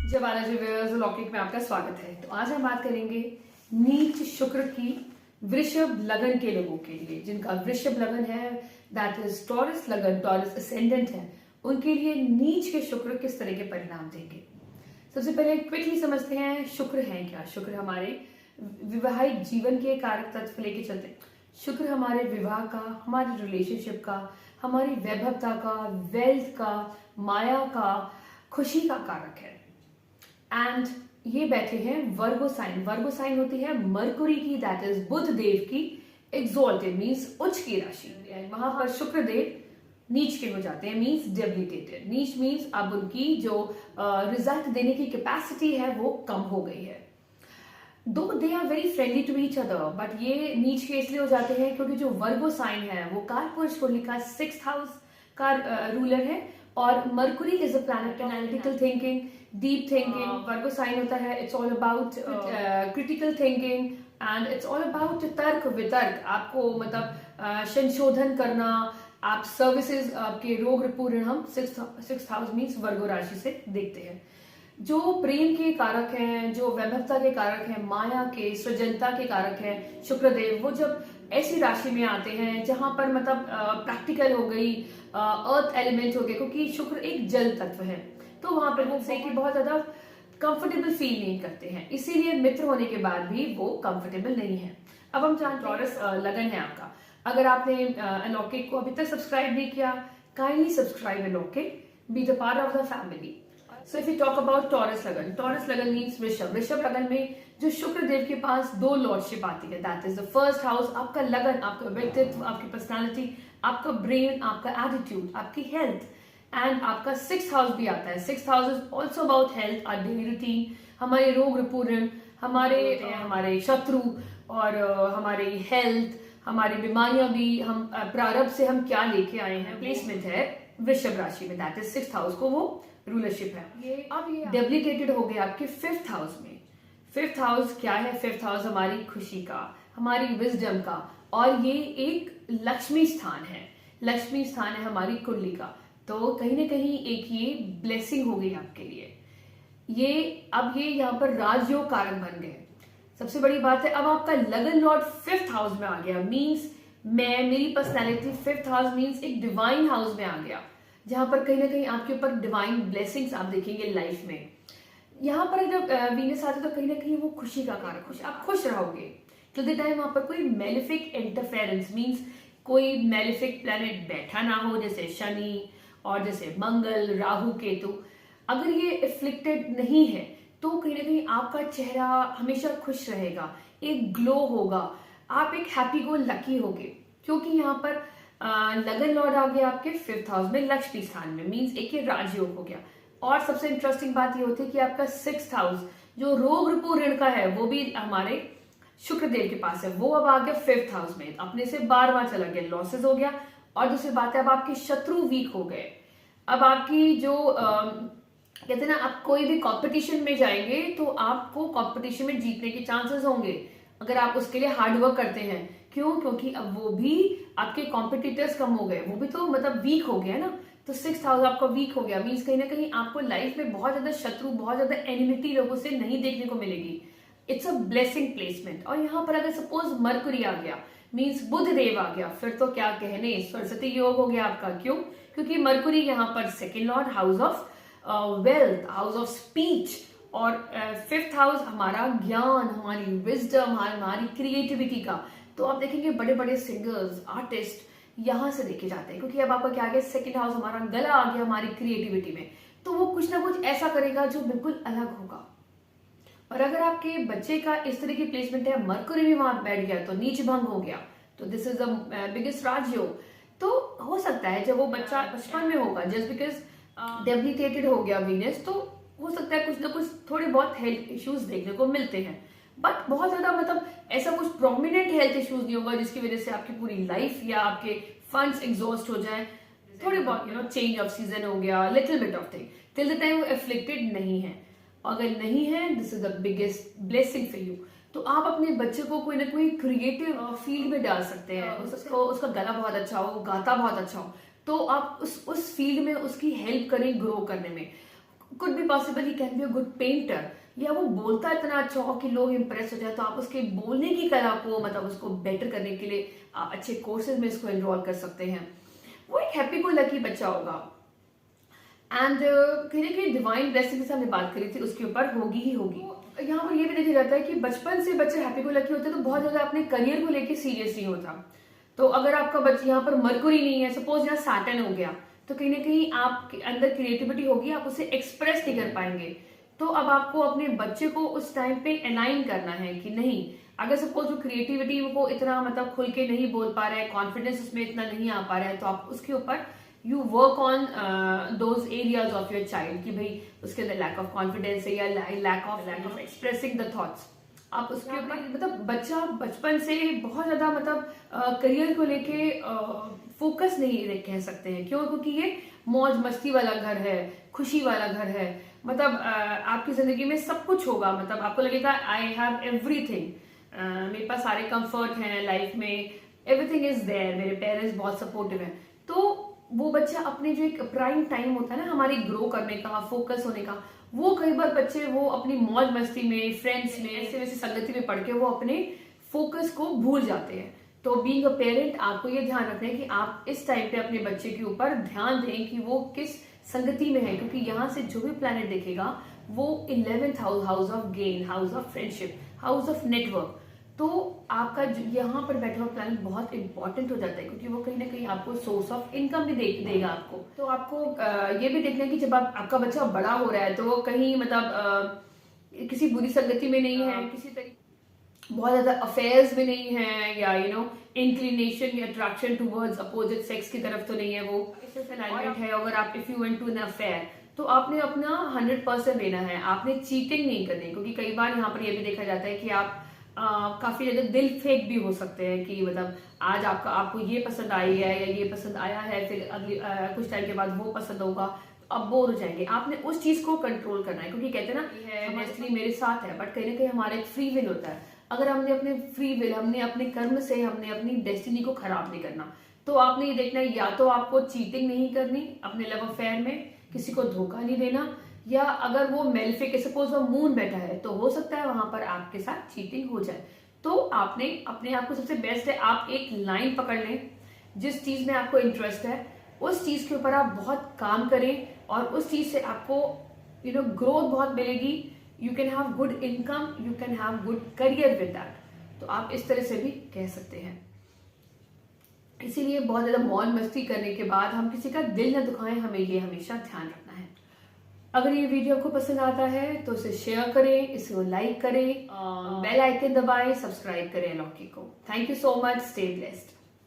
जय बालाजी व्यूअर्स, लौकिक में आपका स्वागत है। तो आज हम बात करेंगे नीच शुक्र की वृषभ लगन के लोगों के लिए, जिनका वृषभ लगन है, दैट इज टॉरस लगन, टॉरस असेंडेंट है, उनके लिए नीच के शुक्र किस तरह के परिणाम देंगे। सबसे पहले क्विकली समझते हैं शुक्र है क्या। शुक्र हमारे विवाहिक जीवन के कारक तत्व लेके चलते हैं। शुक्र हमारे विवाह का, हमारे रिलेशनशिप का, हमारी वैभवता का, वेल्थ का, माया का, खुशी का कारक है। एंड ये बैठे हैं वर्गो साइन। वर्गो साइन होती है मरकुरी की, दैट इज बुध देव की एक्सॉल्टेड मीन्स उच्च की राशि। वहां पर शुक्र देव नीच के हो जाते हैं, मीन्स डेबिलिटेटेड। नीच मीन्स अब उनकी जो रिजल्ट देने की कैपेसिटी है वो कम हो गई है। Though they are very friendly to each other, but ये नीच के इसलिए हो जाते हैं क्योंकि जो वर्गो साइन है वो कालपुरुष कुंडली का 6th हाउस का रूलर है, और Mercury is a planet analytical thinking, deep thinking. Virgo sign होता है it's all about critical thinking and it's all about तर्क वितर्क। आपको मतलब संशोधन करना, आप सर्विसेज, आपके रोग रिपूर्ण हम 6th हाउस मीन्स वर्गो राशि से देखते हैं। जो प्रेम के कारक हैं, जो वैभवता के कारक हैं, माया के, सृजनता के कारक हैं शुक्रदेव, वो जब ऐसी राशि में आते हैं जहां पर मतलब प्रैक्टिकल हो गई, अर्थ एलिमेंट हो गए, क्योंकि शुक्र एक जल तत्व है, तो वहां पर वो से कि बहुत ज्यादा कंफर्टेबल फील नहीं करते हैं, इसीलिए मित्र होने के बाद भी वो कंफर्टेबल नहीं है। अब हम जानते हैं टॉरस लगन है आपका। अगर आपने अलौकिक को अभी तक सब्सक्राइब नहीं किया, काइंडली सब्सक्राइब अलौकिक, be the part of the family. So if you talk about taurus लगन मीन्स वृषभ। वृषभ लगन में जो शुक्र देव के पास दो लॉर्डशिप आती है, that is the first house, आपका लगन, आपका व्यक्तित्व, आपकी पर्सनालिटी, आपका ब्रेन, आपका एटीट्यूड, आपकी हेल्थ, एंड आपका 6th हाउस भी आता है। 6th house is also about health, our daily routine, हमारे रोग रिपूर्ण, हमारे शत्रु, और हमारी हेल्थ, हमारी बीमारियां भी, हम प्रारब्ध से हम क्या लेके आए हैं, प्लेसमेंट है वृषभ राशि में, दैट इज 6th हाउस को वो रूलरशिप है। ये डेबिलिटेटेड हो गया आपके 5th हाउस में। 5th हाउस क्या है? 5th हाउस हमारी खुशी का, हमारी विजडम का, और ये एक लक्ष्मी स्थान है। लक्ष्मी स्थान है हमारी कुंडली का, तो कहीं ना कहीं एक ये ब्लेसिंग हो गई आपके लिए। ये यहाँ पर राजयोग कारक बन गए। सबसे बड़ी बात है, अब आपका लगन लॉर्ड 5th हाउस में आ गया, मीन्स मेरी पर्सनैलिटी 5th हाउस मीन्स एक डिवाइन हाउस में आ गया, जहां पर कहीं ना कहीं आपके ऊपर डिवाइन ब्लेसिंग्स आप देखेंगे लाइफ में। यहाँ पर जब वीनस आते तो कहीं ना कहीं वो खुशी का कारक, आप खुश रहोगे टिल द टाइम वहां पर कोई मेलिफिक इंटरफेरेंस मीन्स कोई मेलिफिक प्लेनेट बैठा ना हो, जैसे शनि और जैसे मंगल, राहु, केतु। अगर ये एफ्लिक्टेड नहीं है तो कहीं ना कहीं आपका चेहरा हमेशा खुश रहेगा, एक ग्लो होगा, आप एक हैप्पी गो लकी होगे, क्योंकि यहाँ पर लगन लॉर्ड आ गया आपके 5th हाउस में, लक्ष्मी स्थान में, मीन्स एक ये राजयोग हो गया। और सबसे इंटरेस्टिंग बात ये होती है कि आपका 6th हाउस जो रोग रिपू ऋण का है वो भी हमारे शुक्रदेव के पास है, वो अब आ गया 5th हाउस में, अपने से बार चला गया, लॉसेस हो गया। और दूसरी बात है, अब आपके शत्रु वीक हो गए। अब आपकी जो कहते हैं ना, आप कोई भी कंपटीशन में जाएंगे तो आपको कंपटीशन में जीतने के चांसेस होंगे अगर आप उसके लिए हार्ड वर्क करते हैं। क्यों? क्योंकि अब वो भी आपके कॉम्पिटिटर्स कम हो गए, वो भी तो मतलब वीक हो गया ना, तो 6th हाउस आपका वीक हो गया, मीन्स कहीं ना कहीं आपको लाइफ में बहुत ज्यादा शत्रु, बहुत ज्यादा एनिमिटी लोगों से नहीं देखने को मिलेगी। It's a blessing placement. और यहाँ पर अगर सपोज मरकुरी आ गया, मीन्स बुध देव आ गया, फिर तो क्या कहने, सरस्वती योग हो गया आपका। क्यों? क्योंकि मरकुरी यहाँ पर 2nd Lord, house of wealth, house of speech, और 5th हाउस हमारा ज्ञान, हमारी विजडम, हमारी क्रिएटिविटी का। तो आप देखेंगे बड़े बड़े सिंगर्स, आर्टिस्ट यहां से देखे जाते हैं, क्योंकि अब आपका क्या आ गया, 2nd हाउस हमारा गला आ गया हमारी क्रिएटिविटी में, तो वो कुछ ना कुछ ऐसा करेगा जो बिल्कुल अलग होगा। और अगर आपके बच्चे का इस तरह की प्लेसमेंट है, मरकुरी भी वहां बैठ गया तो नीच भंग हो गया, तो दिस इज द बिगेस्ट राजयोग। तो हो सकता है जब वो बच्चा बचपन में होगा, जस्ट बिकॉज डेबिलिटेटेड हो गया वीनस, तो हो सकता है कुछ ना कुछ थोड़े बहुत हेल्थ इश्यूज देखने को मिलते हैं, बट बहुत ज्यादा मतलब ऐसा कुछ प्रोमिनेंट हेल्थ इश्यूज नहीं होगा जिसकी वजह से आपकी पूरी लाइफ या आपके फंड्स एग्जॉस्ट हो जाए। थोड़े बहुत चेंज ऑफ सीजन हो गया, little bit of thing, till the time वो एफ्लिक्टेड नहीं है। अगर नहीं है, this is the biggest blessing for you. तो आप अपने बच्चे को कोई ना कोई क्रिएटिव फील्ड में डाल सकते हैं। उसका गला बहुत अच्छा हो, गाता बहुत अच्छा हो, तो आप उस फील्ड में उसकी हेल्प करें ग्रो करने में। Could be possible he can be a good painter, या वो बोलता इतना अच्छा हो कि लोग इंप्रेस हो जाए, तो आप उसके बोलने की कला को मतलब उसको बेटर करने के लिए अच्छे कोर्सेज में इसको एनरोल कर सकते हैं। वो एक हैप्पी गो लकी बच्चा होगा। एंड कहीं ना कहीं डिवाइन ब्लेसिंग से हमने बात करी थी, उसके ऊपर होगी ही होगी। यहाँ पर ये भी देखा जाता है कि बचपन से बच्चे हैप्पी गो लकी होते हैं तो बहुत ज्यादा अपने करियर को लेकर सीरियस नहीं होता। तो अगर आपका बच्चा यहाँ पर मरकुरी नहीं है, सपोज यहाँ सैटर्न हो गया, तो कहीं ना कहीं आपके अंदर क्रिएटिविटी होगी, आप उसे एक्सप्रेस नहीं कर पाएंगे। तो अब आपको अपने बच्चे को उस टाइम पे अलाइन करना है कि नहीं, अगर सपोज वो क्रिएटिविटी को इतना मतलब खुल के नहीं बोल पा रहा है, कॉन्फिडेंस उसमें इतना नहीं आ पा रहा है, तो आप उसके ऊपर you work on those areas of your child, कि भाई उसके अंदर लैक ऑफ कॉन्फिडेंस है या lack of expressing the thoughts. आप उसके ऊपर मतलब बच्चा बचपन से बहुत ज्यादा मतलब करियर को लेके फोकस नहीं कह सकते हैं। क्यों? क्योंकि ये मौज मस्ती वाला घर है, खुशी वाला घर है। मतलब आपकी जिंदगी में सब कुछ होगा, मतलब आपको लगेगा आई हैव एवरीथिंग, मेरे पास सारे कंफर्ट हैं लाइफ में, एवरीथिंग इज देयर, मेरे पेरेंट्स बहुत सपोर्टिव हैं। तो वो बच्चा अपने जो एक प्राइम टाइम होता है ना हमारी ग्रो करने का, फोकस होने का, वो कई बार बच्चे वो अपनी मौज मस्ती में, फ्रेंड्स में, ऐसे वैसे संगति में पढ़ के वो अपने फोकस को भूल जाते हैं। तो बीइंग अ पेरेंट आपको ये ध्यान रखना है कि आप इस टाइम पे अपने बच्चे के ऊपर ध्यान दें कि वो किस संगति में है, क्योंकि यहाँ से जो भी प्लैनेट देखेगा वो 11th house, house of gain, house of friendship, house of network. तो आपका यहाँ पर बैठा हुआ प्लैनेट बहुत इंपॉर्टेंट हो जाता है, क्योंकि वो कहीं ना कहीं आपको सोर्स ऑफ इनकम भी देगा आपको। तो आपको ये भी देखना है कि जब आपका बच्चा बड़ा हो रहा है तो वो कहीं मतलब किसी बुरी संगति में नहीं है, किसी तरीके बहुत ज्यादा अफेयर्स में नहीं है, या इंक्लिनेशन या अट्रैक्शन टूवर्ड्स अपोजिट सेक्स की तरफ तो नहीं है। वो अलाइनमेंट है, अगर आप if you went to an affair तो आपने अपना 100% देना है, आपने चीटिंग नहीं करनी। क्योंकि कई बार यहाँ पर यह भी देखा जाता है कि आप काफी ज्यादा दिल फेक भी हो सकते हैं, कि मतलब आज आपको ये पसंद आई है या ये पसंद आया है, फिर अगली कुछ टाइम के बाद वो पसंद होगा, तो अब बोर हो जाएंगे। आपने उस चीज को कंट्रोल करना है, क्योंकि कहते हैं ना डेस्टिनी मेरे साथ है, बट कहीं ना कहीं हमारा एक फ्री विल होता है। अगर हमने अपने फ्री विल, हमने अपने कर्म से हमने अपनी डेस्टिनी को खराब नहीं करना, तो आपने ये देखना है या तो आपको चीटिंग नहीं करनी अपने लव अफेयर में, किसी को धोखा नहीं देना, या अगर वो मेलिफिक सपोज वो मून बैठा है तो हो सकता है वहां पर आपके साथ चीटिंग हो जाए। तो आपने अपने आप को सबसे बेस्ट है आप एक लाइन पकड़ लें, जिस चीज में आपको इंटरेस्ट है उस चीज के ऊपर आप बहुत काम करें, और उस चीज से आपको ग्रोथ बहुत मिलेगी। You can have good income, you can have good career with that. तो आप इस तरह से भी कह सकते हैं। इसीलिए बहुत ज्यादा मौज मस्ती करने के बाद हम किसी का दिल न दुखाएं, हमें ये हमेशा ध्यान रखना है। अगर ये वीडियो आपको पसंद आता है तो इसे शेयर करें, इसे लाइक करें, बेल आइकन दबाएं, सब्सक्राइब करें लॉकी को। Thank you so much, stay blessed.